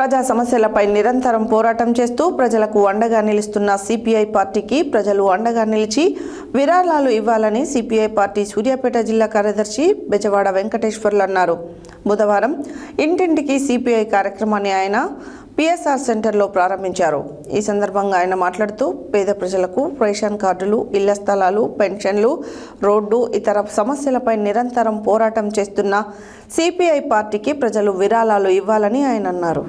ప్రజా సమస్యలపై నిరంతరం పోరాటం చేస్తూ ప్రజలకు అండగా నిలుస్తున్న సిపిఐ పార్టీకి ప్రజలు అండగా నిలిచి విరాళాలు ఇవ్వాలని సిపిఐ పార్టీ సూర్యాపేట జిల్లా కార్యదర్శి బెజవాడ వెంకటేశ్వర్లు అన్నారు. బుధవారం ఇంటింటికి సిపిఐ కార్యక్రమాన్ని ఆయన పిఎస్ఆర్ సెంటర్లో ప్రారంభించారు. ఈ సందర్భంగా ఆయన మాట్లాడుతూ పేద ప్రజలకు రేషన్ కార్డులు, ఇళ్ల స్థలాలు, పెన్షన్లు, రోడ్డు, ఇతర సమస్యలపై నిరంతరం పోరాటం చేస్తున్న సిపిఐ పార్టీకి ప్రజలు విరాళాలు ఇవ్వాలని ఆయన అన్నారు.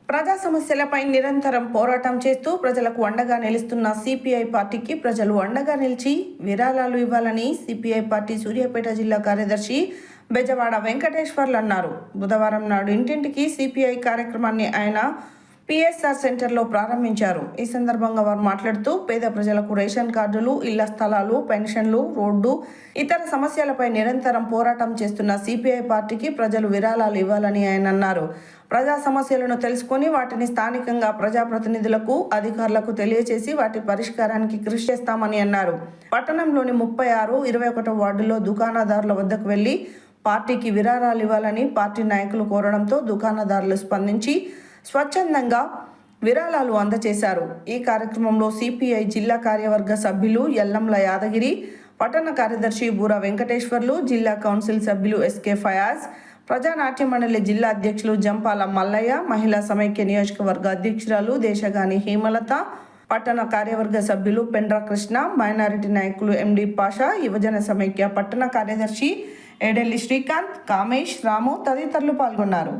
ప్రజా సమస్యలపై నిరంతరం పోరాటం చేస్తూ ప్రజలకు అండగా నిలుస్తున్న సిపిఐ పార్టీకి ప్రజలు అండగా నిలిచి విరాళాలు ఇవ్వాలని సిపిఐ పార్టీ సూర్యాపేట జిల్లా కార్యదర్శి బెజవాడ వెంకటేశ్వర్లు అన్నారు. బుధవారం నాడు ఇంటింటికి సిపిఐ కార్యక్రమాన్ని ఆయన పిఎస్ఆర్ సెంటర్లో ప్రారంభించారు. ఈ సందర్భంగా వారు మాట్లాడుతూ పేద ప్రజలకు రేషన్ కార్డులు, ఇళ్ల స్థలాలు, పెన్షన్లు, రోడ్డు, ఇతర సమస్యలపై నిరంతరం పోరాటం చేస్తున్న సిపిఐ పార్టీకి ప్రజలు విరాళాలు ఇవ్వాలని ఆయన అన్నారు. ప్రజా సమస్యలను తెలుసుకొని వాటిని స్థానికంగా ప్రజాప్రతినిధులకు, అధికారులకు తెలియజేసి వాటి పరిష్కారానికి కృషి చేస్తామని అన్నారు. పట్టణంలోని 36, 21 వార్డుల్లో దుకాణదారుల వద్దకు వెళ్లి పార్టీకి విరాళాలు ఇవ్వాలని పార్టీ నాయకులు కోరడంతో దుకాణదారులు స్పందించి స్వచ్ఛందంగా విరాళాలు అందజేశారు. ఈ కార్యక్రమంలో సిపిఐ జిల్లా కార్యవర్గ సభ్యులు ఎల్లంల యాదగిరి, పట్టణ కార్యదర్శి బూర వెంకటేశ్వర్లు, జిల్లా కౌన్సిల్ సభ్యులు ఎస్కే ఫయాజ్, ప్రజానాట్య మండలి జిల్లా అధ్యక్షులు జంపాల మల్లయ్య, మహిళా సమైక్య నియోజకవర్గ అధ్యక్షురాలు దేశగాని హేమలత, పట్టణ కార్యవర్గ సభ్యులు పెండ్ర కృష్ణ, మైనారిటీ నాయకులు ఎండి పాషా, యువజన సమైక్య పట్టణ కార్యదర్శి ఏడెల్లి శ్రీకాంత్, కామేష్, రాము తదితరులు పాల్గొన్నారు.